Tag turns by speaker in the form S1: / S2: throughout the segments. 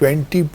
S1: 20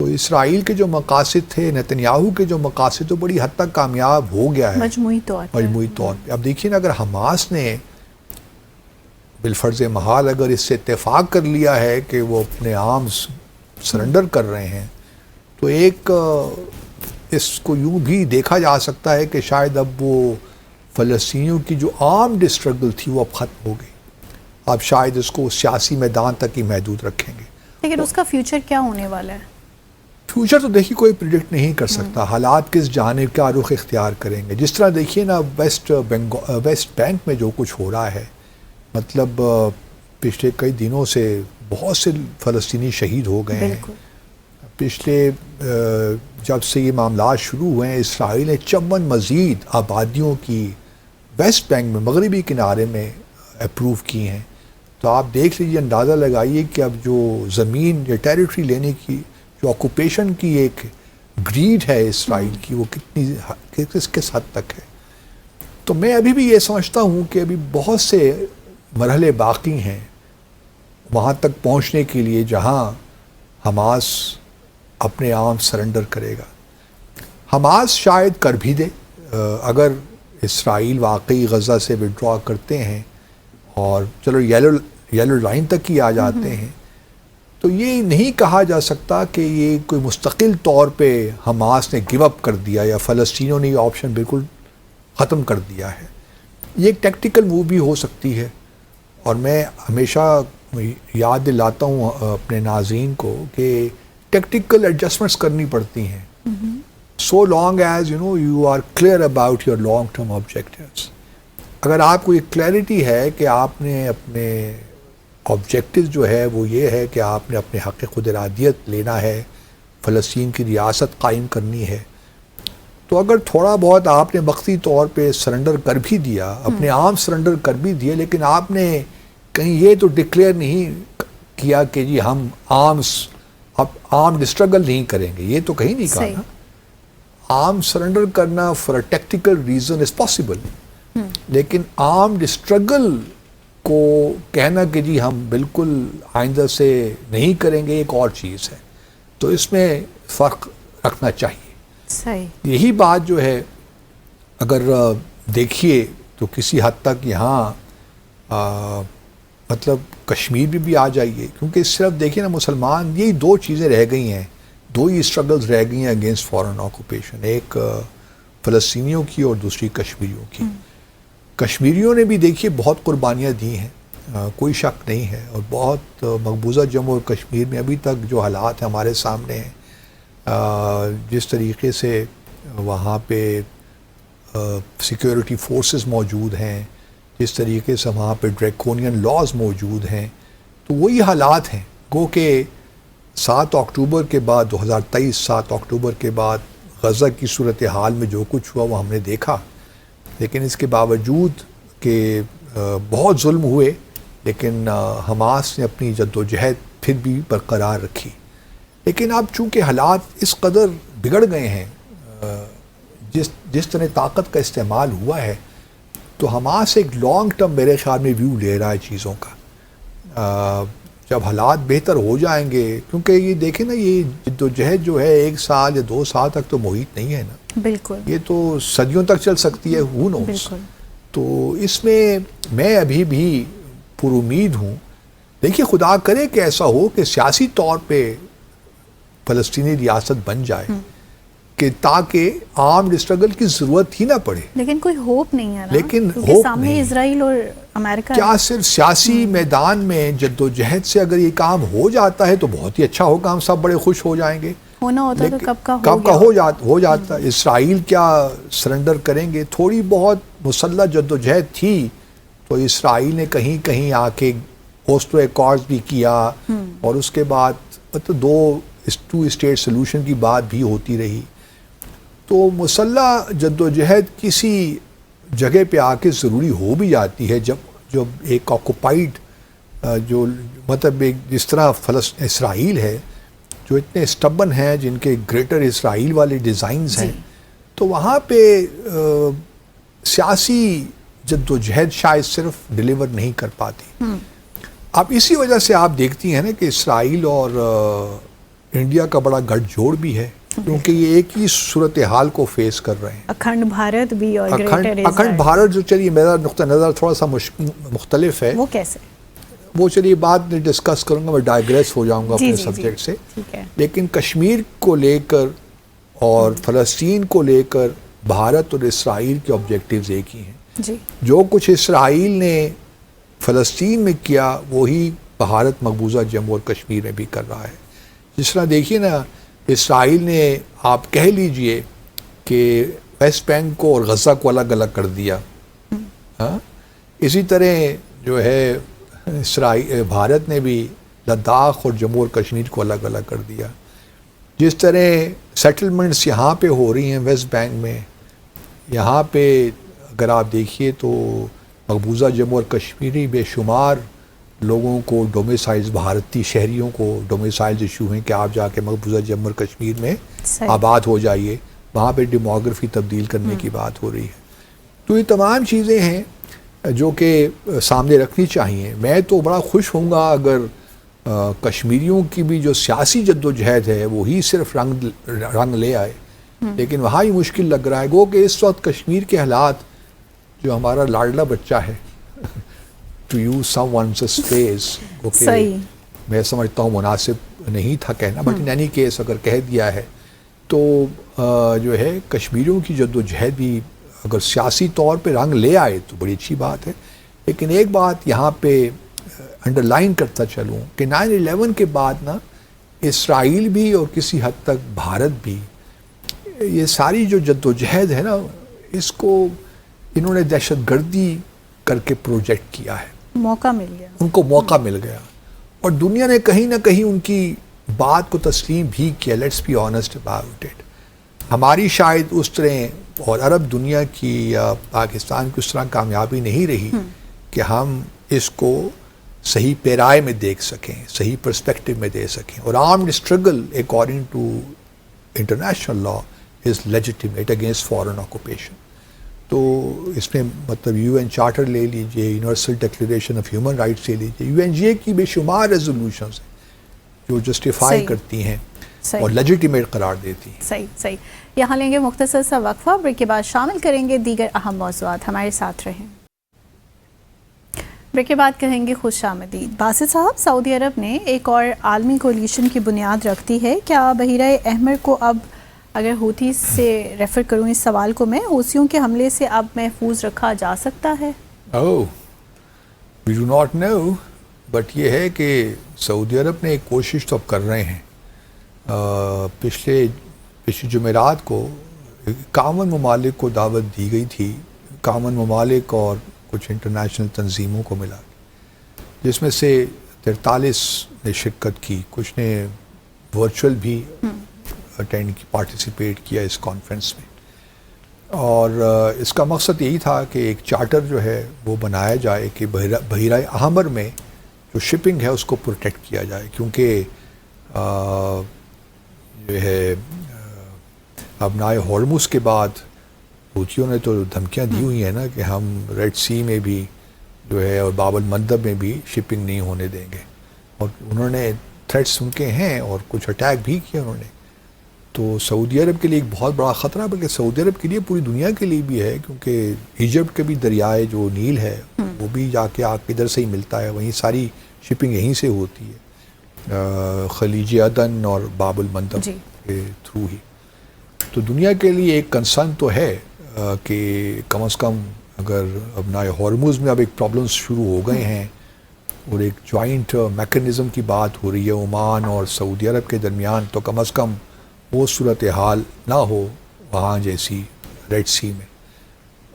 S1: تو اسرائیل کے جو مقاصد تھے، نتنیاہو کے جو مقاصد تو بڑی حد تک کامیاب ہو گیا ہے
S2: مجموعی طور
S1: پہ. اب دیکھیے نا، اگر حماس نے بالفرض محال اگر اس سے اتفاق کر لیا ہے کہ وہ اپنے آرمز سرنڈر کر رہے ہیں، تو ایک اس کو یوں بھی دیکھا جا سکتا ہے کہ شاید اب وہ فلسطینیوں کی جو آرمڈ اسٹرگل تھی وہ اب ختم ہو گئی. اب شاید اس کو سیاسی میدان تک ہی محدود رکھیں گے.
S2: لیکن اس کا فیوچر کیا ہونے والا ہے؟
S1: فیوچر تو دیکھیے کوئی پریڈکٹ نہیں کر سکتا، حالات کس جانب کیا رخ اختیار کریں گے. جس طرح دیکھیے نا ویسٹ بینک میں جو کچھ ہو رہا ہے، مطلب پچھلے کئی دنوں سے بہت سے فلسطینی شہید ہو گئے ہیں. پچھلے جب سے یہ معاملات شروع ہوئے ہیں، اسرائیل نے 54 مزید آبادیوں کی ویسٹ بینک میں، مغربی کنارے میں اپروو کی ہیں. تو آپ دیکھ لیجیے، اندازہ لگائیے کہ اب جو زمین یا ٹیریٹری لینے کی جو آکوپیشن کی ایک گریڈ ہے اسرائیل کی، وہ کتنی کس حد تک ہے. تو میں ابھی بھی یہ سمجھتا ہوں کہ ابھی بہت سے مرحلے باقی ہیں وہاں تک پہنچنے کے لیے جہاں حماس اپنے آرم سرنڈر کرے گا. حماس شاید کر بھی دے اگر اسرائیل واقعی غزہ سے وڈرا کرتے ہیں اور چلو یلو لائن تک ہی آ جاتے ہیں، تو یہ نہیں کہا جا سکتا کہ یہ کوئی مستقل طور پہ حماس نے گیو اپ کر دیا یا فلسطینیوں نے یہ آپشن بالکل ختم کر دیا ہے. یہ ایک ٹیکٹیکل موو بھی ہو سکتی ہے. اور میں ہمیشہ یاد دلاتا ہوں اپنے ناظرین کو کہ ٹیکٹیکل ایڈجسٹمنٹس کرنی پڑتی ہیں. So long as you are clear about your long term objectives. اگر آپ کو یہ کلیئرٹی ہے کہ آپ نے اپنے آبجیکٹو جو ہے وہ یہ ہے کہ آپ نے اپنے حق خود ارادیت لینا ہے، فلسطین کی ریاست قائم کرنی ہے، تو اگر تھوڑا بہت آپ نے وقتی طور پہ سرنڈر کر بھی دیا، اپنے آرم سرنڈر کر بھی دیے، لیکن آپ نے کہیں یہ تو ڈکلیئر نہیں کیا کہ جی ہم آرم اسٹرگل نہیں کریں گے، یہ تو کہیں نہیں کہا نا. آرم سرنڈر کرنا for a tactical reason is possible, لیکن آرمڈ اسٹرگل کو کہنا کہ جی ہم بالکل آئندہ سے نہیں کریں گے ایک اور چیز ہے. تو اس میں فرق رکھنا چاہیے.
S2: صحیح.
S1: یہی بات جو ہے اگر دیکھیے تو کسی حد تک یہاں مطلب کشمیر بھی آ جائیے، کیونکہ صرف دیکھیے نا مسلمان، یہی دو چیزیں رہ گئی ہیں، دو ہی اسٹرگلز رہ گئی ہیں اگینسٹ فارن آکوپیشن، ایک فلسطینیوں کی اور دوسری کشمیریوں کی. کشمیریوں نے بھی دیکھیے بہت قربانیاں دی ہیں، کوئی شک نہیں ہے، اور بہت مقبوضہ جموں اور کشمیر میں ابھی تک جو حالات ہمارے سامنے ہیں، جس طریقے سے وہاں پہ سیکیورٹی فورسز موجود ہیں، جس طریقے سے وہاں پہ ڈریکونین لاز موجود ہیں، تو وہی حالات ہیں. گو کہ 7 اکتوبر کے بعد 2023 7 اکتوبر کے بعد غزہ کی صورتحال میں جو کچھ ہوا وہ ہم نے دیکھا. لیکن اس کے باوجود کہ بہت ظلم ہوئے، لیکن حماس نے اپنی جد و جہد پھر بھی برقرار رکھی. لیکن اب چونکہ حالات اس قدر بگڑ گئے ہیں، جس طرح طاقت کا استعمال ہوا ہے، تو حماس ایک لانگ ٹرم میرے خیال میں ویو لے رہا ہے چیزوں کا. جب حالات بہتر ہو جائیں گے، کیونکہ یہ دیکھیں نا، یہ جد و جہد جو ہے 1 سال یا 2 سال تک تو محیط نہیں ہے نا،
S2: بالکل، یہ
S1: تو صدیوں تک چل سکتی ہے. ہو نوز. تو اس میں ابھی بھی پر امید ہوں. دیکھیے خدا کرے کہ ایسا ہو کہ سیاسی طور پہ فلسطینی ریاست بن جائے، کہ تاکہ آرمڈ اسٹرگل کی ضرورت ہی نہ پڑے.
S2: لیکن کوئی ہوپ نہیں ہے نا،
S1: لیکن
S2: کیونکہ سامنے اسرائیل اور امریکہ
S1: کیا صرف سیاسی میدان میں جد و جہد سے اگر یہ کام ہو جاتا ہے تو بہت ہی اچھا ہوگا، ہم سب بڑے خوش ہو جائیں گے.
S2: ہونا ہوتا تو کب
S1: کا ہو جاتا. اسرائیل کیا سرنڈر کریں گے؟ تھوڑی بہت مسلح جد و جہد تھی تو اسرائیل نے کہیں کہیں آ کے اوسلو ایکارڈز بھی کیا، اور اس کے بعد مطلب 2 اسٹیٹ سلوشن کی بات بھی ہوتی رہی. تو مسلح جد و جہد کسی جگہ پہ آ کے ضروری ہو بھی جاتی ہے، جب ایک آکوپائڈ جو مطلب ایک جس طرح اسرائیل ہے، جو اتنے اسٹبن ہیں، جن کے گریٹر اسرائیل والے ڈیزائنز ہیں، تو وہاں پہ سیاسی جد و جہد شاید صرف ڈیلیور نہیں کر پاتی. اب اسی وجہ سے آپ دیکھتی ہیں نا کہ اسرائیل اور انڈیا کا بڑا گٹھ جوڑ بھی ہے، کیونکہ یہ ایک ہی صورتحال کو فیس کر رہے ہیں.
S2: اکھنڈ بھارت بھی اور
S1: اکھنڈ بھارت جو چلیے میرا نقطہ نظر تھوڑا سا مختلف ہے.
S2: وہ کیسے؟
S1: وہ چلیے بات میں ڈسکس کروں گا، میں ڈائیگریس ہو جاؤں گا اپنے سبجیکٹ سے. لیکن کشمیر کو لے کر اور فلسطین کو لے کر بھارت اور اسرائیل کے آبجیکٹیوز ایک ہی ہیں. جو کچھ اسرائیل نے فلسطین میں کیا وہی بھارت مقبوضہ جموں اور کشمیر میں بھی کر رہا ہے. جس طرح دیکھیے نا، اسرائیل نے آپ کہہ لیجئے کہ ویسٹ بینک کو اور غزہ کو الگ الگ کر دیا. اسی طرح جو ہے بھارت نے بھی لداخ اور جموں اور کشمیر کو الگ الگ کر دیا. جس طرح سیٹلمنٹس یہاں پہ ہو رہی ہیں ویسٹ بینک میں، یہاں پہ اگر آپ دیکھیے تو مقبوضہ جموں اور کشمیری بے شمار لوگوں کو ڈومیسائلز، بھارتی شہریوں کو ڈومیسائلز ایشو ہیں کہ آپ جا کے مقبوضہ جموں اور کشمیر میں آباد ہو جائیے. وہاں پہ ڈیموگرافی تبدیل کرنے کی بات ہو رہی ہے. تو یہ تمام چیزیں ہیں جو کہ سامنے رکھنی چاہیے. میں تو بڑا خوش ہوں گا اگر کشمیریوں کی بھی جو سیاسی جد و جہد ہے وہی صرف رنگ لے آئے. لیکن وہاں ہی مشکل لگ رہا ہے. گو کہ اس وقت کشمیر کے حالات، جو ہمارا لاڈلا بچہ ہے to use someone's space, میں سمجھتا ہوں مناسب نہیں تھا کہنا، بٹ ان اینی کیس اگر کہہ دیا ہے تو جو ہے کشمیریوں کی جد و جہد بھی اگر سیاسی طور پہ رنگ لے آئے تو بڑی اچھی بات ہے. لیکن ایک بات یہاں پہ انڈر لائن کرتا چلوں کہ 9/11 کے بعد نا اسرائیل بھی اور کسی حد تک بھارت بھی، یہ ساری جو جد و جہد ہے نا، اس کو انہوں نے دہشت گردی کر کے پروجیکٹ کیا ہے.
S2: موقع مل گیا، ان
S1: کو موقع مل گیا، اور دنیا نے کہیں نہ کہیں ان کی بات کو تسلیم بھی کیا. Let's be honest about it. ہماری شاید اس طرح اور عرب دنیا کی یا پاکستان کی اس طرح کامیابی نہیں رہی کہ ہم اس کو صحیح پیرائے میں دیکھ سکیں، صحیح پرسپیکٹو میں دے سکیں. اور armed struggle according to international law is legitimate against foreign occupation. تو اس میں مطلب UN چارٹر لے لیجئے، universal declaration of human rights لے لیجئے، UNGA کی بے شمار ریزولوشنز ہیں جو جسٹیفائی کرتی ہیں اور لیجیٹیمیٹ قرار دیتی ہیں.
S2: صحیح. یہاں لیں گے مختصر سا وقفہ، بریک کے بعد شامل کریں گے دیگر اہم موضوعات. ہمارے ساتھ رہیں. بریک کے بعد کہیں گے خوش آمدید. باسط صاحب، سعودی عرب نے ایک اور عالمی کولیشن کی بنیاد رکھ دی ہے. کیا بحیرہ احمر کو اب، اگر ہوتی سے ریفر کروں اس سوال کو میں، حوثیوں کے حملے سے اب محفوظ رکھا جا سکتا ہے؟
S1: we do not know, but یہ ہے کہ سعودی عرب نے ایک کوشش تو اب کر رہے ہیں. پچھلی جمعرات کو 51 ممالک کو دعوت دی گئی تھی. 51 ممالک اور کچھ انٹرنیشنل تنظیموں کو ملا، جس میں سے 43 نے شرکت کی، کچھ نے ورچوئل بھی پارٹیسپیٹ کیا اس کانفرنس میں. اور اس کا مقصد یہی تھا کہ ایک چارٹر جو ہے وہ بنایا جائے کہ بحیرہ احمر میں جو شپنگ ہے اس کو پروٹیکٹ کیا جائے. کیونکہ جو ہے ابنائے ہورمز کے بعد حوثیوں نے تو دھمکیاں دی ہوئی ہیں نا کہ ہم ریڈ سی میں بھی جو ہے اور باب المندب میں بھی شپنگ نہیں ہونے دیں گے. اور انہوں نے تھریٹس ان کے ہیں اور کچھ اٹیک بھی کیے انہوں نے. تو سعودی عرب کے لیے ایک بہت بڑا خطرہ، بلکہ سعودی عرب کے لیے پوری دنیا کے لیے بھی ہے، کیونکہ ایجپٹ کے بھی دریائے جو نیل ہے وہ بھی جا کے ادھر سے ہی ملتا ہے، وہیں ساری شپنگ یہیں سے ہوتی ہے، خلیج عدن اور باب المندب کے تھرو ہی. تو دنیا کے لیے ایک کنسرن تو ہے کہ کم از کم اگر ابنائے ہورمز میں اب ایک پرابلمز شروع ہو گئے ہیں اور ایک جوائنٹ میکنزم کی بات ہو رہی ہے عمان اور سعودی عرب کے درمیان، تو کم از کم وہ صورتحال نہ ہو وہاں جیسی ریڈ سی میں.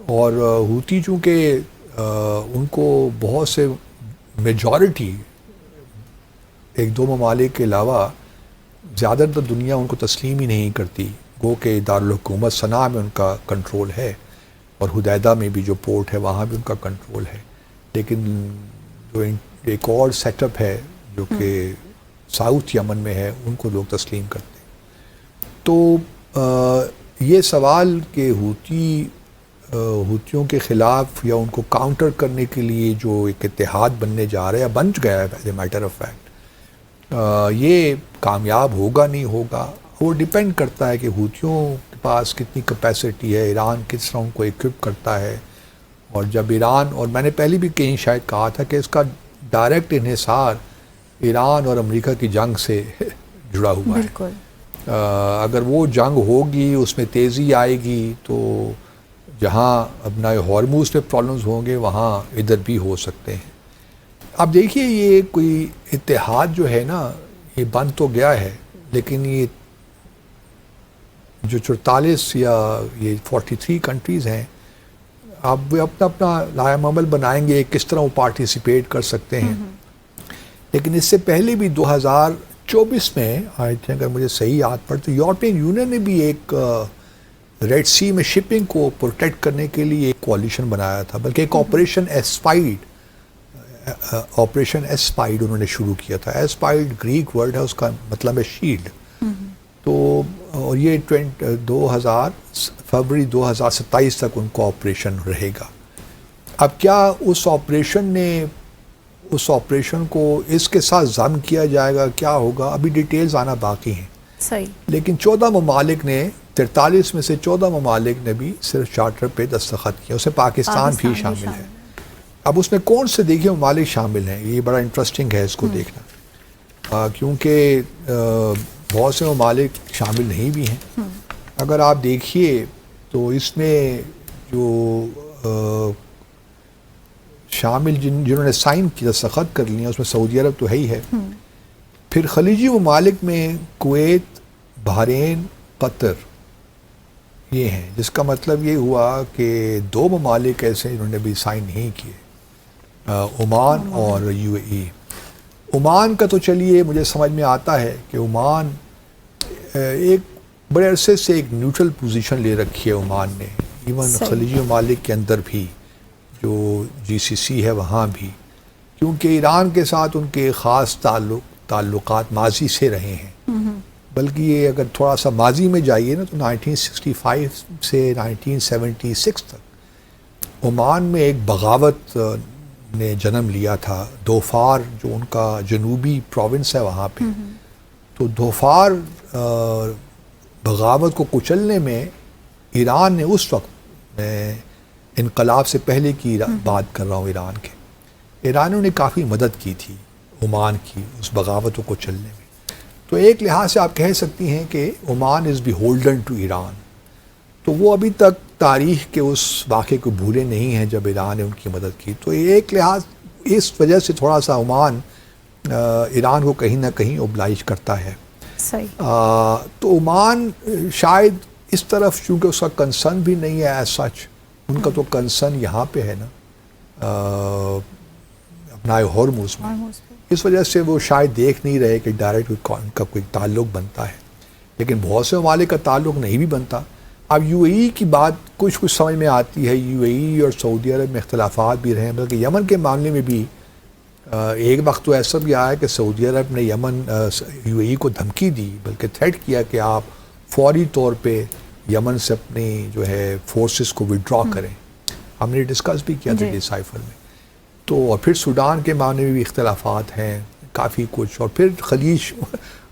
S1: اور ہوتی چونکہ ان کو بہت سے میجورٹی، 1-2 ممالک کے علاوہ زیادہ تر دنیا ان کو تسلیم ہی نہیں کرتی. گو کہ دارالحکومت صنعاء میں ان کا کنٹرول ہے اور حدیدہ میں بھی جو پورٹ ہے وہاں بھی ان کا کنٹرول ہے. لیکن جو ایک اور سیٹ اپ ہے جو کہ ساؤتھ یمن میں ہے، ان کو لوگ تسلیم کرتے ہیں. تو یہ سوال کہ ہوتیوں کے خلاف یا ان کو کاؤنٹر کرنے کے لیے جو ایک اتحاد بننے جا رہا ہے، بن گیا ہے as a matter of fact, یہ کامیاب ہوگا نہیں ہوگا وہ ڈیپینڈ کرتا ہے کہ حوثیوں کے پاس کتنی کیپیسٹی ہے، ایران کس طرح ان کو ایکوپ کرتا ہے. اور جب ایران، اور میں نے پہلے بھی کہیں شاید کہا تھا کہ اس کا ڈائریکٹ انحصار ایران اور امریکہ کی جنگ سے جڑا ہوا ہے.
S2: بالکل.
S1: اگر وہ جنگ ہوگی، اس میں تیزی آئے گی، تو جہاں اپنا ہارموز میں پرابلمز ہوں گے وہاں ادھر بھی ہو سکتے ہیں. اب دیکھیے یہ کوئی اتحاد جو ہے نا یہ بن تو گیا ہے، لیکن یہ جو 44 یا یہ 43 کنٹریز ہیں، اب وہ اپنا اپنا لائحہ عمل بنائیں گے کس طرح وہ پارٹیسپیٹ کر سکتے ہیں. لیکن اس سے پہلے بھی 2024 میں آئی تھنک اگر مجھے صحیح یاد پڑ تو یورپین یونین نے بھی ایک ریڈ سی میں شپنگ کو پروٹیکٹ کرنے کے لیے ایک کوalition بنایا تھا، بلکہ ایک آپریشن ایسپائڈ انہوں نے شروع کیا تھا. ایسپائڈ گریک ورڈ ہے، اس کا مطلب ہے شیلڈ. تو اور یہ فروری 2027 تک ان کا آپریشن رہے گا. اب کیا اس آپریشن کو اس کے ساتھ ضم کیا جائے گا، کیا ہوگا، ابھی ڈیٹیلز آنا باقی ہیں.
S2: صحیح.
S1: لیکن 14 ممالک نے 43 میں سے 14 ممالک نے بھی صرف چارٹر پہ دستخط کیا، اس میں پاکستان بھی شامل ہے. اب اس میں کون سے دیکھیے ممالک شامل ہیں، یہ بڑا انٹرسٹنگ ہے اس کو دیکھنا، کیونکہ بہت سے ممالک شامل نہیں بھی ہیں. اگر آپ دیکھیے تو اس میں جو شامل جنہوں نے سائن کی دستخط کر لی ہیں اس میں سعودی عرب تو ہے ہی ہے. پھر خلیجی ممالک میں کویت، بحرین، قطر یہ ہیں، جس کا مطلب یہ ہوا کہ 2 ممالک ایسے جنہوں نے بھی سائن نہیں کیے، عمان اور UAE. عمان کا تو چلیے مجھے سمجھ میں آتا ہے کہ عمان ایک بڑے عرصے سے ایک نیوٹرل پوزیشن لے رکھی ہے عمان نے، ایون خلیجی ممالک کے اندر بھی جو GCC ہے وہاں بھی، کیونکہ ایران کے ساتھ ان کے خاص تعلقات ماضی سے رہے ہیں. بلکہ یہ اگر تھوڑا سا ماضی میں جائیے نا تو 1965 سے 1976 تک عمان میں ایک بغاوت نے جنم لیا تھا. دھوفار جو ان کا جنوبی پروونس ہے وہاں پہ، تو دھوفار بغاوت کو کچلنے میں ایران نے اس وقت، میں انقلاب سے پہلے کی بات کر رہا ہوں، ایرانیوں نے کافی مدد کی تھی عمان کی اس بغاوت کو کچلنے میں. تو ایک لحاظ سے آپ کہہ سکتی ہیں کہ عمان از بیہولڈن ٹو ایران. تو وہ ابھی تک تاریخ کے اس واقعے کو بھولے نہیں ہیں جب ایران نے ان کی مدد کی. تو ایک لحاظ اس وجہ سے تھوڑا سا عمان ایران کو کہیں نہ کہیں اوبلائج کرتا ہے.
S2: صحیح.
S1: تو عمان شاید اس طرف چونکہ اس کا کنسرن بھی نہیں ہے ایز سچ، ان کا تو کنسرن یہاں پہ ہے نا اپنا ہارموز میں، اس وجہ سے وہ شاید دیکھ نہیں رہے کہ ڈائریکٹ ان کا کوئی تعلق بنتا ہے. لیکن بہت سے ممالک کا تعلق نہیں بھی بنتا. اب UAE کی بات کچھ سمجھ میں آتی ہے، UAE اور سعودی عرب میں اختلافات بھی رہے ہیں، بلکہ یمن کے معاملے میں بھی ایک وقت تو ایسا بھی آیا کہ سعودی عرب نے UAE کو دھمکی دی، بلکہ تھریٹ کیا کہ آپ فوری طور پہ یمن سے اپنی جو ہے فورسز کو وڈرا کریں. ہم نے ڈسکس بھی کیا تھا ڈیسائفر میں. تو اور پھر سوڈان کے معاملے میں بھی اختلافات ہیں کافی کچھ، اور پھر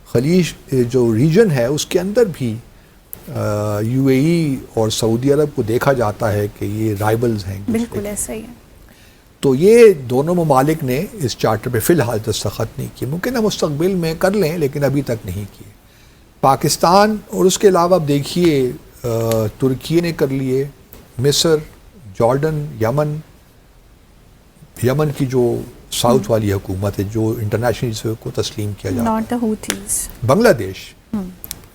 S1: خلیج جو ریجن ہے اس کے اندر بھی UAE اور سعودی عرب کو دیکھا جاتا ہے کہ یہ رائبلز ہیں.
S2: بالکل ایسا ہی ہے.
S1: تو یہ دونوں ممالک نے اس چارٹر پہ فی الحال دستخط نہیں کیے، ممکن ہے مستقبل میں کر لیں لیکن ابھی تک نہیں کیے. پاکستان اور اس کے علاوہ اب دیکھیے ترکی نے کر لیے، مصر، جارڈن، یمن کی جو ساؤتھ والی حکومت ہے جو انٹرنیشنل کو تسلیم کیا جاتا ہے، بنگلہ دیش،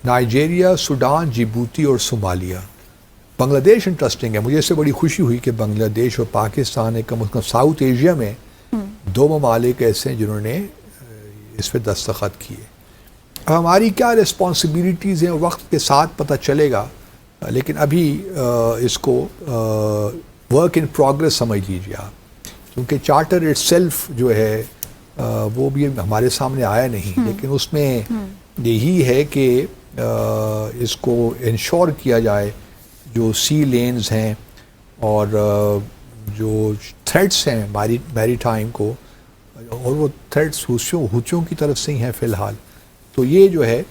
S1: نائجیریا، سوڈان، جیبوتی اور صومالیہ. بنگلہ دیش انٹرسٹنگ ہے، مجھے اس سے بڑی خوشی ہوئی کہ بنگلہ دیش اور پاکستان ایک کم از کم ساؤتھ ایشیا میں 2 ممالک ایسے ہیں جنہوں نے اس پہ دستخط کیے. اب ہماری کیا رسپانسبلٹیز ہیں وقت کے ساتھ پتہ چلے گا، لیکن ابھی اس کو ورک ان پروگرس سمجھ لیجیے آپ، کیونکہ چارٹر اٹ سیلف جو ہے وہ بھی ہمارے سامنے آیا نہیں، لیکن اس میں یہی ہے کہ اس کو انشور کیا جائے جو سی لینز ہیں اور جو تھریٹس ہیں میری ٹائم کو اور وہ تھریٹس حوثیوں کی طرف سے ہی ہیں فی الحال. تو یہ جو ہے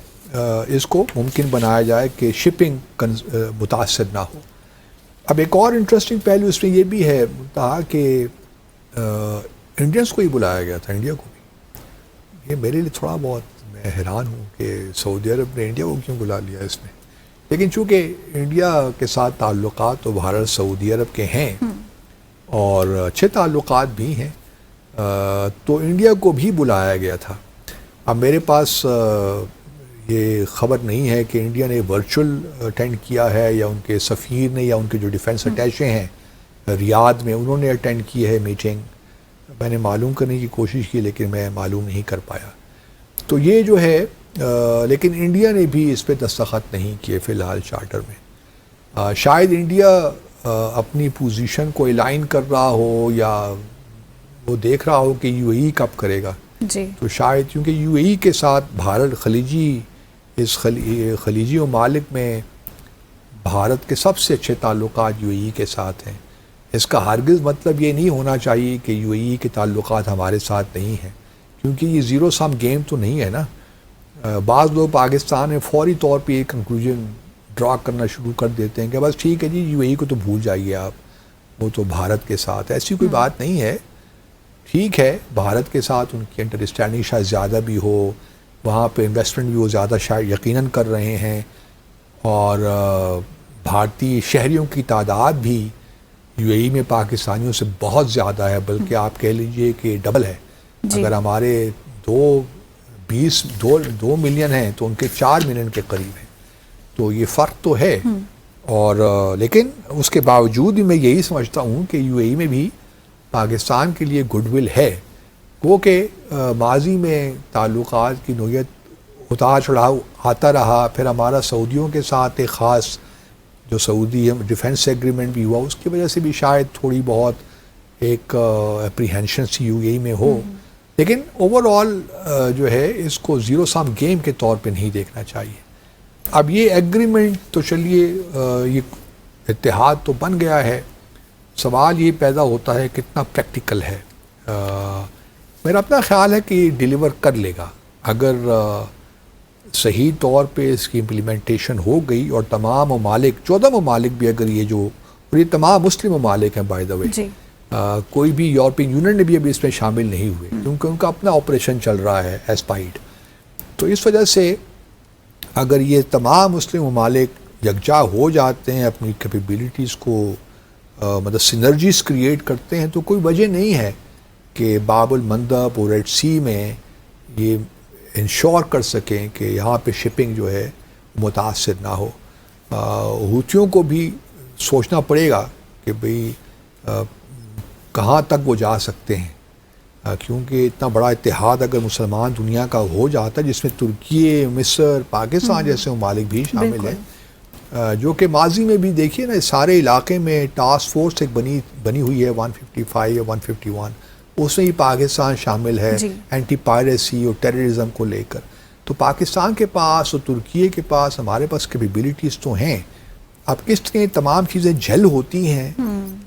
S1: اس کو ممکن بنایا جائے کہ شپنگ متاثر نہ ہو. اب ایک اور انٹرسٹنگ پہلو اس میں یہ بھی ہے کہ انڈینس کو ہی بلایا گیا تھا, انڈیا کو بھی. یہ میرے لیے تھوڑا بہت میں حیران ہوں کہ سعودی عرب نے انڈیا کو کیوں بلا لیا اس میں. لیکن چونکہ انڈیا کے ساتھ تعلقات تو بھارت سعودی عرب کے ہیں اور اچھے تعلقات بھی ہیں, تو انڈیا کو بھی بلایا گیا تھا. اب میرے پاس یہ خبر نہیں ہے کہ انڈیا نے ورچوئل اٹینڈ کیا ہے یا ان کے سفیر نے یا ان کے جو ڈیفنس اٹیچے ہیں ریاض میں انہوں نے اٹینڈ کی ہے میٹنگ. میں نے معلوم کرنے کی کوشش کی لیکن میں معلوم نہیں کر پایا. تو یہ جو ہے لیکن انڈیا نے بھی اس پہ دستخط نہیں کیے فی الحال چارٹر میں. شاید انڈیا اپنی پوزیشن کو الائن کر رہا ہو یا وہ دیکھ رہا ہو کہ یو اے ای کب کرے گا.
S2: جی
S1: تو شاید کیونکہ یو اے ای کے ساتھ بھارت خلیجی ممالک میں بھارت کے سب سے اچھے تعلقات یو اے ای کے ساتھ ہیں. اس کا ہرگز مطلب یہ نہیں ہونا چاہیے کہ یو اے ای کے تعلقات ہمارے ساتھ نہیں ہیں, کیونکہ یہ زیرو سم گیم تو نہیں ہے نا. بعض لوگ پاکستان میں فوری طور پہ یہ کنکلوژن ڈرا کرنا شروع کر دیتے ہیں کہ بس ٹھیک ہے جی یو اے ای کو تو بھول جائیے آپ, وہ تو بھارت کے ساتھ. ایسی کوئی بات نہیں ہے. ٹھیک ہے بھارت کے ساتھ ان کی انڈرسٹینڈنگ شاید زیادہ بھی ہو, وہاں پہ انویسٹمنٹ بھی وہ زیادہ شاید یقیناً کر رہے ہیں, اور بھارتی شہریوں کی تعداد بھی یو اے ای میں پاکستانیوں سے بہت زیادہ ہے, بلکہ آپ کہہ لیجئے کہ ڈبل ہے. اگر ہمارے 2 ملین ہیں تو ان کے 4 ملین کے قریب ہیں. تو یہ فرق تو ہے. اور لیکن اس کے باوجود بھی میں یہی سمجھتا ہوں کہ یو اے ای میں بھی پاکستان کے لیے گڈ ول ہے. وہ کہ ماضی میں تعلقات کی نوعیت اتار چڑھاؤ آتا رہا, پھر ہمارا سعودیوں کے ساتھ ایک خاص جو سعودی ڈیفنس ایگریمنٹ بھی ہوا, اس کی وجہ سے بھی شاید تھوڑی بہت ایک اپریہینشن سی یو اے ای میں ہو. لیکن اوور آل جو ہے اس کو زیرو سم گیم کے طور پہ نہیں دیکھنا چاہیے. اب یہ ایگریمنٹ تو چلیے یہ اتحاد تو بن گیا ہے, سوال یہ پیدا ہوتا ہے کتنا پریکٹیکل ہے. میرا اپنا خیال ہے کہ یہ ڈیلیور کر لے گا اگر صحیح طور پہ اس کی امپلیمنٹیشن ہو گئی, اور تمام ممالک 14 ممالک بھی اگر یہ جو, اور یہ تمام مسلم ممالک ہیں بائی دا وے, کوئی بھی یورپین یونین نے بھی ابھی اس میں شامل نہیں ہوئے کیونکہ ان کا اپنا آپریشن چل رہا ہے ایسپائڈ. تو اس وجہ سے اگر یہ تمام مسلم ممالک یکجا ہو جاتے ہیں, اپنی کیپیبلٹیز کو مطلب سینرجیز کریٹ کرتے ہیں, تو کوئی وجہ نہیں ہے کہ باب المندب اور ریڈ سی میں یہ انشور کر سکیں کہ یہاں پہ شپنگ جو ہے متاثر نہ ہو. حوثیوں کو بھی سوچنا پڑے گا کہ بھئی کہاں تک وہ جا سکتے ہیں, کیونکہ اتنا بڑا اتحاد اگر مسلمان دنیا کا ہو جاتا ہے جس میں ترکی, مصر, پاکستان جیسے ممالک بھی شامل ہیں, جو کہ ماضی میں بھی دیکھیے نا سارے علاقے میں ٹاسک فورس ایک بنی ہوئی ہے 155 یا 151, اس میں ہی پاکستان شامل ہے اینٹی پائریسی اور ٹیررزم کو لے کر. تو پاکستان کے پاس اور ترکی کے پاس ہمارے پاس کیپیبلٹیز تو ہیں. اب کس طرح تمام چیزیں جھل ہوتی ہیں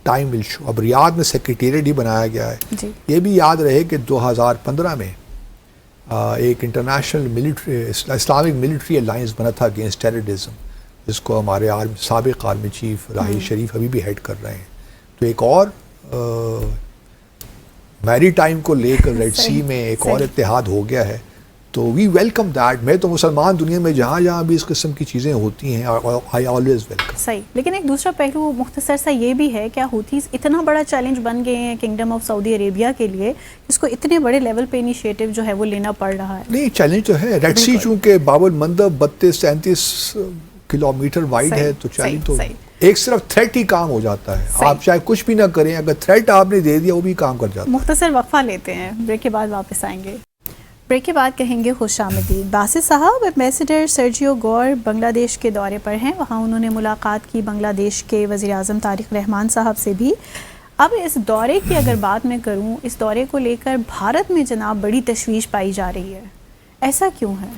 S1: ٹائم ول شو. اب ریاض میں سیکریٹریٹ ہی بنایا گیا ہے. یہ بھی یاد رہے کہ 2015 میں ایک international military Islamic military alliance بنا تھا اگینسٹ ٹیررزم, جس کو ہمارے سابق آرمی چیف راہی شریف ابھی بھی ہیڈ کر رہے ہیں. تو ایک اور میری ٹائم کو لے کر ریڈ سی میں ایک اور اتحاد ہو گیا ہے. تو وی ویلکم دیٹ. میں تو مسلمان دنیا میں جہاں جہاں بھی اس قسم کی چیزیں ہوتی ہیں آئی آلویز ویلکم.
S2: صحیح. لیکن ایک دوسرا پہلو مختصر سا یہ بھی ہے, کیا حوثیز اتنا بڑا چیلنج بن گئے ہیں کنگڈم آف سعودی عربیہ کے لیے جس کو اتنے بڑے لیول پہ انیشیٹو جو ہے وہ لینا پڑ رہا ہے؟
S1: نہیں, چیلنج تو ہے. ریڈ سی چونکہ باب المندب 32-33 کلومیٹر وائڈ ہے, تو چیلنج تو ایک صرف تھریٹ ہی کام ہو جاتا ہے. آپ چاہے کچھ بھی نہ کریں, اگر تھریٹ آپ نے دے دیا وہ بھی کام کر جاتا ہے.
S2: مختصر وقفہ لیتے ہیں, بریک کے بعد واپس آئیں گے. بریک کے بعد کہیں گے خوش آمدید. باسط صاحب ایمبیسڈر سرجیو گور بنگلہ دیش کے دورے پر ہیں, وہاں انہوں نے ملاقات کی بنگلہ دیش کے وزیر اعظم طارق رحمان صاحب سے بھی. اب اس دورے کی اگر بات میں کروں, اس دورے کو لے کر بھارت میں جناب بڑی تشویش پائی جا رہی ہے, ایسا کیوں ہے؟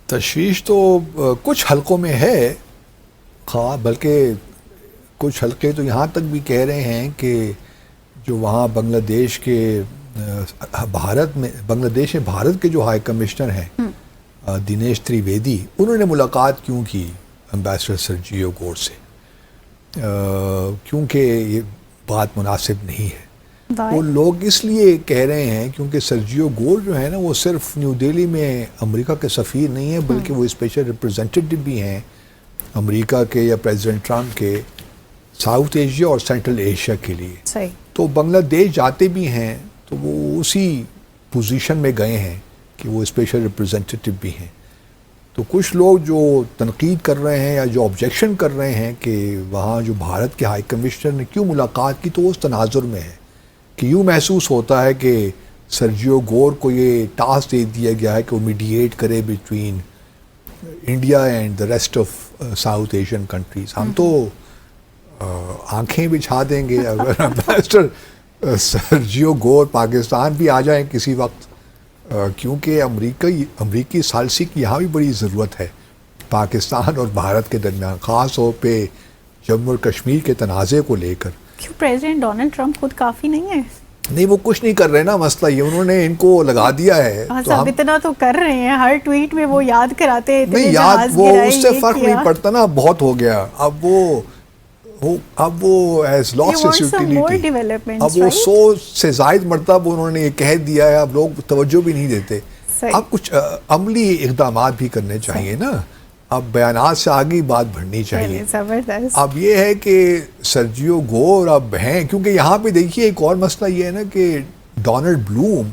S1: تشویش تو کچھ حلقوں میں ہے, بلکہ کچھ حلقے تو یہاں تک بھی کہہ رہے ہیں کہ جو وہاں بنگلہ دیش کے بھارت میں بنگلہ دیش میں بھارت کے جو ہائی کمشنر ہیں دنیش تریویدی، انہوں نے ملاقات کیوں کی امبیسڈر سرجیو گور سے؟ کیونکہ یہ بات مناسب نہیں ہے. وہ لوگ اس لیے کہہ رہے ہیں کیونکہ سرجیو گور جو ہے نا وہ صرف نیو دہلی میں امریکہ کے سفیر نہیں ہیں، بلکہ وہ اسپیشل ریپرزینٹیٹو بھی ہیں امریکہ کے یا پریزیڈنٹ ٹرمپ کے ساؤتھ ایشیا اور سینٹرل ایشیا کے لیے.
S2: صحیح.
S1: تو بنگلہ دیش جاتے بھی ہیں تو وہ اسی پوزیشن میں گئے ہیں کہ وہ اسپیشل ریپرزینٹیٹو بھی ہیں. تو کچھ لوگ جو تنقید کر رہے ہیں یا جو آبجیکشن کر رہے ہیں کہ وہاں جو بھارت کے ہائی کمشنر نے کیوں ملاقات کی، تو وہ اس تناظر میں ہے کہ یوں محسوس ہوتا ہے کہ سرجیو گور کو یہ ٹاسک دے دیا گیا ہے کہ وہ میڈییٹ کرے between India and the rest of south Asian countries. ہم تو آنکھیں بچھا دیں گے اگر امبیسڈر سرجیو گور پاکستان بھی آ جائیں کسی وقت، کیونکہ امریکی ثالثی کی یہاں بھی بڑی ضرورت ہے پاکستان اور بھارت کے درمیان، خاص طور پہ جموں اور کشمیر کے تنازع کو لے کر.
S2: کیوں پریزیڈنٹ ڈونلڈ ٹرمپ خود کافی نہیں ہے؟
S1: نہیں، وہ کچھ نہیں کر رہے نا، مسئلہ یہ انہوں نے ان کو لگا دیا ہے.
S2: صاحب اتنا تو کر رہے ہیں، ہر ٹویٹ میں وہ یاد کراتے ہیں.
S1: نہیں یاد، وہ اس سے فرق نہیں پڑتا نا، بہت ہو گیا. اب وہ ایز لاس اٹس یوٹیلیٹی، اب وہ 100 سے زائد مرتبہ انہوں نے یہ کہہ دیا ہے، اب لوگ توجہ بھی نہیں دیتے. اب کچھ عملی اقدامات بھی کرنے چاہیے نا، اب بیانات سے آگے بات بڑھنی چاہیے. اب یہ ہے کہ سرجیو گور اب ہیں، کیونکہ یہاں پہ دیکھیے ایک اور مسئلہ یہ ہے نا کہ ڈونلڈ بلوم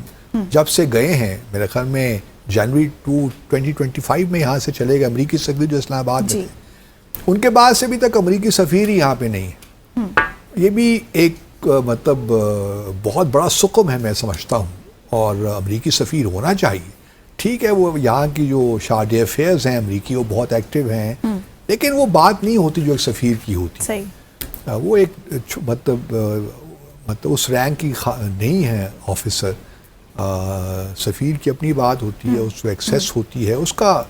S1: جب سے گئے ہیں، میرے خیال میں جنوری 2025 میں یہاں سے چلے گئے، امریکی سفیر جو اسلام آباد میں، ان کے بعد سے ابھی تک امریکی سفیر ہی یہاں پہ نہیں ہے. یہ بھی ایک مطلب بہت بڑا سقم ہے میں سمجھتا ہوں، اور امریکی سفیر ہونا چاہیے. ٹھیک ہے، وہ یہاں کی جو شارڈے افیئرز ہیں امریکی وہ بہت ایکٹیو ہیں، لیکن وہ بات نہیں ہوتی جو ایک سفیر کی ہوتی.
S2: صحیح.
S1: وہ ایک مطلب اس رینک کی نہیں ہے آفیسر. سفیر کی اپنی بات ہوتی ہے، اس کو ایکسیس ہوتی ہے، اس کا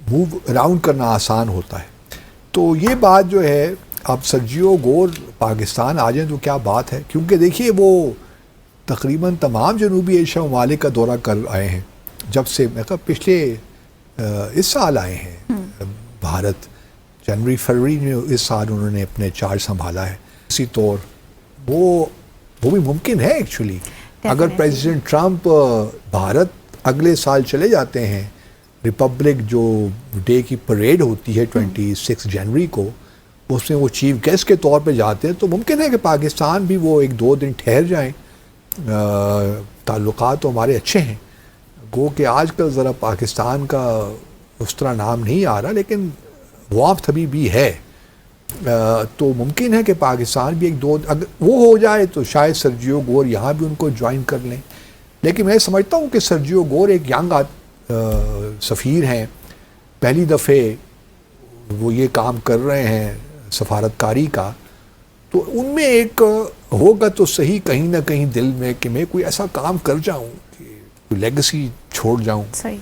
S1: موو اراؤنڈ کرنا آسان ہوتا ہے. تو یہ بات جو ہے، اب سرجیو گور پاکستان آ جائیں تو کیا بات ہے، کیونکہ دیکھیے وہ تقریباً تمام جنوبی ایشیا ممالک کا دورہ کر آئے ہیں جب سے پچھلے اس سال آئے ہیں بھارت، جنوری فروری میں اس سال انہوں نے اپنے چارج سنبھالا ہے. اسی طور وہ بھی ممکن ہے ایکچولی. اگر پریزیڈنٹ ٹرمپ بھارت اگلے سال چلے جاتے ہیں، ریپبلک جو ڈے کی پریڈ ہوتی ہے 26 جنوری کو، اس میں وہ چیف گیسٹ کے طور پہ جاتے ہیں، تو ممکن ہے کہ پاکستان بھی وہ 1-2 دن ٹھہر جائیں. تعلقات تو ہمارے اچھے ہیں، گو کہ آج کل ذرا پاکستان کا اس طرح نام نہیں آ رہا، لیکن وافت ابھی بھی ہے. تو ممکن ہے کہ پاکستان بھی 1-2 اگر وہ ہو جائے تو شاید سرجیو گور یہاں بھی ان کو جوائن کر لیں. لیکن میں سمجھتا ہوں کہ سرجیو گور ایک ینگ سفیر ہیں، پہلی دفعہ وہ یہ کام کر رہے ہیں سفارتکاری کا، تو ان میں ایک ہوگا تو صحیح کہیں نہ کہیں دل میں کہ میں کوئی ایسا کام کر جاؤں کہ کوئی لیگسی چھوڑ جاؤں.
S2: صحیح.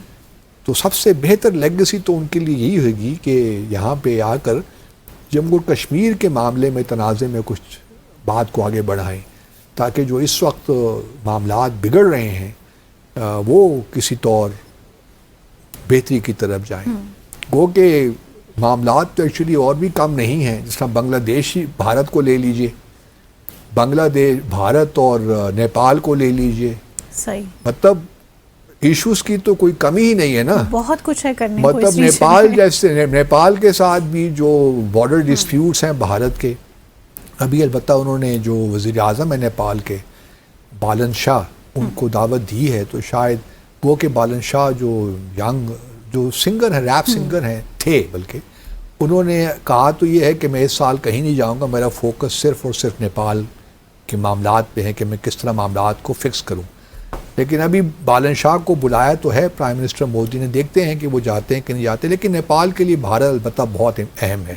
S1: تو سب سے بہتر لیگسی تو ان کے لیے یہی ہوگی کہ یہاں پہ آ کر جموں کشمیر کے معاملے میں تنازع میں کچھ بات کو آگے بڑھائیں، تاکہ جو اس وقت معاملات بگڑ رہے ہیں وہ کسی طور بہتری کی طرف جائیں. گو کہ معاملات تو ایکچولی اور بھی کم نہیں ہیں. جس طرح بنگلہ دیش ہی بھارت کو لے لیجئے، بنگلہ دیش بھارت اور نیپال کو لے لیجئے.
S2: صحیح.
S1: مطلب ایشوز کی تو کوئی کمی ہی نہیں ہے نا،
S2: بہت کچھ ہے کرنے کو.
S1: مطلب نیپال جیسے نیپال کے ساتھ بھی جو بارڈر ڈسپیوٹس ہیں بھارت کے، ابھی البتہ انہوں نے جو وزیر اعظم ہے نیپال کے بالن شاہ، ان کو دعوت دی ہے، تو شاید وہ کہ بالن شاہ جو ینگ جو سنگر ہیں، ریپ سنگر ہیں تھے، بلکہ انہوں نے کہا تو یہ ہے کہ میں اس سال کہیں نہیں جاؤں گا، میرا فوکس صرف اور صرف نیپال کے معاملات پہ ہے کہ میں کس طرح معاملات کو فکس کروں. لیکن ابھی بالن شاہ کو بلایا تو ہے پرائم منسٹر مودی نے، دیکھتے ہیں کہ وہ جاتے ہیں کہ نہیں جاتے. لیکن نیپال کے لیے بھارت البتہ بہت اہم ہے،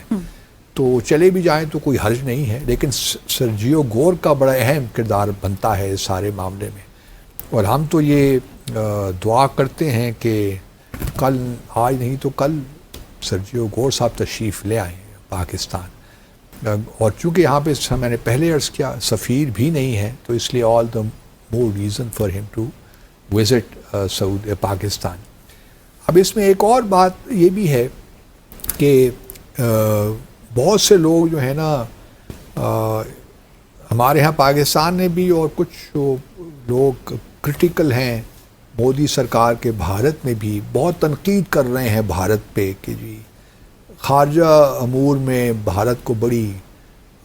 S1: تو چلے بھی جائیں تو کوئی حرج نہیں ہے. لیکن سرجیو گور کا بڑا اہم کردار بنتا ہے اس سارے معاملے میں، اور ہم تو یہ دعا کرتے ہیں کہ کل، آج نہیں تو کل، سرجیو گور صاحب تشریف لے آئیں پاکستان. اور چونکہ یہاں پہ میں نے پہلے عرض کیا سفیر بھی نہیں ہے، تو اس لیے آل دا more reason for him to visit Pakistan. اب اس میں ایک اور بات یہ بھی ہے کہ بہت سے لوگ جو ہیں نا ہمارے ہاں پاکستان میں بھی اور کچھ لوگ کرٹیکل ہیں مودی سرکار کے بھارت میں بھی بہت تنقید کر رہے ہیں بھارت پہ کہ جی خارجہ امور میں بھارت کو بڑی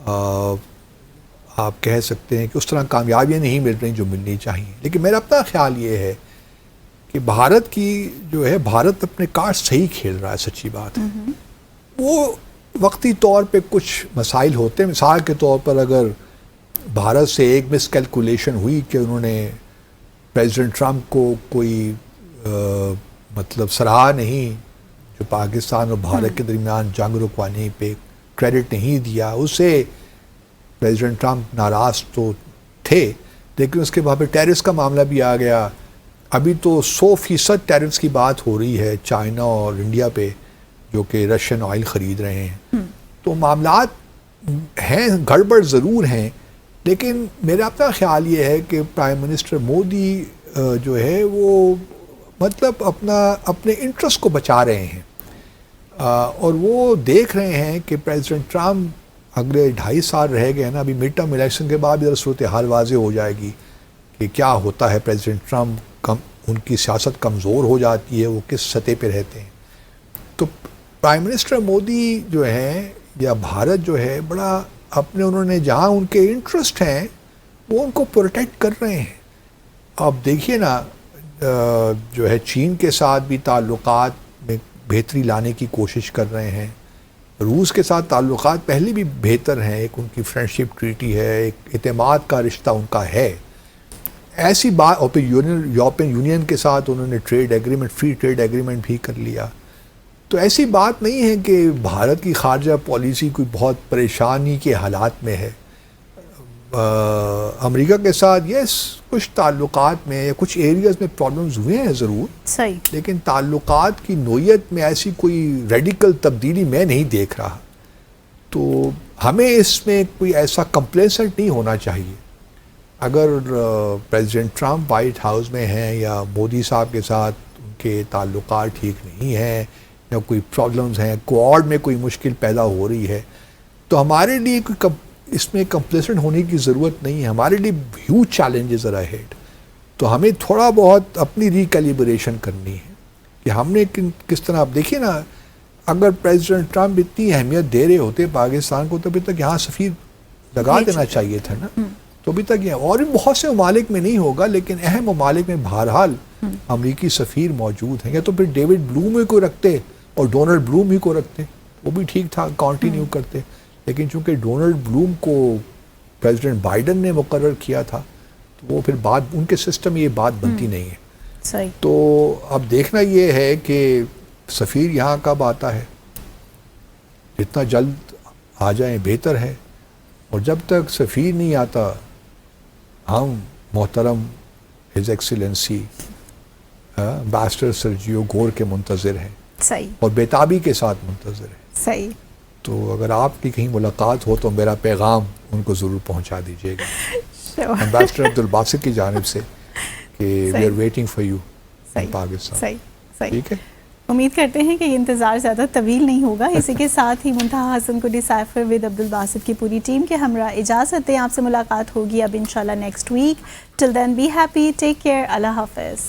S1: آپ کہہ سکتے ہیں کہ اس طرح کامیابیاں نہیں مل رہی جو ملنی چاہیے. لیکن میرا اپنا خیال یہ ہے کہ بھارت کی جو ہے بھارت اپنے کارڈ صحیح کھیل رہا ہے. سچی بات ہے. وہ وقتی طور پہ کچھ مسائل ہوتے ہیں. مثال کے طور پر اگر بھارت سے ایک مس کیلکولیشن ہوئی کہ انہوں نے پریزیڈنٹ ٹرمپ کو کوئی مطلب سراہا نہیں جو پاکستان اور بھارت کے درمیان جنگ رکوانے پہ کریڈٹ نہیں دیا, اسے پریزیڈنٹ ٹرمپ ناراض تو تھے لیکن اس کے بعد ٹیرس کا معاملہ بھی آ گیا. ابھی تو 100% ٹیرس کی بات ہو رہی ہے چائنا اور انڈیا پہ جو کہ رشین آئل خرید رہے ہیں. تو معاملات ہیں گڑبڑ ضرور ہیں لیکن میرا اپنا خیال یہ ہے کہ پرائم منسٹر مودی جو ہے وہ مطلب اپنے انٹرسٹ کو بچا رہے ہیں اور وہ دیکھ رہے ہیں کہ پریزیڈنٹ ٹرمپ اگلے 2.5 سال رہ گئے ہیں نا. ابھی مڈ ٹرم الیکشن کے بعد ادھر صورتحال واضح ہو جائے گی کہ کیا ہوتا ہے. پریزیڈنٹ ٹرمپ ان کی سیاست کمزور ہو جاتی ہے, وہ کس سطح پہ رہتے ہیں. تو پرائم منسٹر مودی جو ہیں یا بھارت جو ہے بڑا اپنے انہوں نے جہاں ان کے انٹرسٹ ہیں وہ ان کو پروٹیکٹ کر رہے ہیں. اب دیکھیے نا جو ہے چین کے ساتھ بھی تعلقات میں بہتری لانے کی کوشش کر رہے ہیں. روس کے ساتھ تعلقات پہلے بھی بہتر ہیں, ایک ان کی فرینڈشپ ٹریٹی ہے, ایک اعتماد کا رشتہ ان کا ہے. ایسی بات اور پھر یورپین یونین کے ساتھ انہوں نے trade agreement free trade agreement بھی کر لیا. تو ایسی بات نہیں ہے کہ بھارت کی خارجہ پالیسی کوئی بہت پریشانی کے حالات میں ہے. امریکہ کے ساتھ یس کچھ تعلقات میں یا کچھ ایریاز میں پرابلمز ہوئے ہیں ضرور
S2: صحیح,
S1: لیکن تعلقات کی نوعیت میں ایسی کوئی ریڈیکل تبدیلی میں نہیں دیکھ رہا. تو ہمیں اس میں کوئی ایسا کمپلیسنٹ نہیں ہونا چاہیے. اگر پریزیڈنٹ ٹرمپ وائٹ ہاؤس میں ہیں یا مودی صاحب کے ساتھ ان کے تعلقات ٹھیک نہیں ہیں یا کوئی پرابلمز ہیں, کوآڈ میں کوئی مشکل پیدا ہو رہی ہے, تو ہمارے لیے کوئی اس میں کمپلیسنٹ ہونے کی ضرورت نہیں ہے. ہمارے لیے ہیوج چیلنجز آر اہیڈ. تو ہمیں تھوڑا بہت اپنی ریکیلیبریشن کرنی ہے کہ ہم نے کس طرح. آپ دیکھیے نا اگر پریزیڈنٹ ٹرمپ اتنی اہمیت دے رہے ہوتے پاکستان کو تو ابھی تک یہاں سفیر لگا دینا چاہیے تھا نا. تو ابھی تک یہ اور بھی بہت سے ممالک میں نہیں ہوگا لیکن اہم ممالک میں بہرحال امریکی سفیر موجود ہیں. یا تو پھر ڈیوڈ بلوم ہی کو رکھتے اور ڈونلڈ بلوم ہی کو رکھتے, وہ بھی ٹھیک تھا, کنٹینیو کرتے. لیکن چونکہ ڈونلڈ بلوم کو پریزیڈنٹ بائیڈن نے مقرر کیا تھا تو وہ پھر بات ان کے سسٹم میں یہ بات بنتی نہیں ہے.
S2: صحیح.
S1: تو اب دیکھنا یہ ہے کہ سفیر یہاں کب آتا ہے, جتنا جلد آ جائیں بہتر ہے. اور جب تک سفیر نہیں آتا ہم محترم ہز ایکسیلنسی امبیسڈر سرجیو گور کے منتظر ہیں.
S2: صحیح.
S1: اور بیتابی کے ساتھ منتظر ہیں.
S2: صحیح.
S1: تو اگر آپ کی کہیں ملاقات ہو تو میرا پیغام ان کو ضرور پہنچا دیجیے گا امبیسڈر عبدالباسط کی جانب سے کہ we are waiting for you in Pakistan.
S2: صحیح.
S1: ٹھیک ہے.
S2: امید کرتے ہیں کہ یہ انتظار زیادہ طویل نہیں ہوگا. اسی کے ساتھ ہی منتہا حسن کو ڈیسائفر ود عبدالباسط کی پوری ٹیم کے ہمراہ اجازت دیں. آپ سے ملاقات ہوگی اب انشاءاللہ next week. Till then be happy, take care, اللہ حافظ.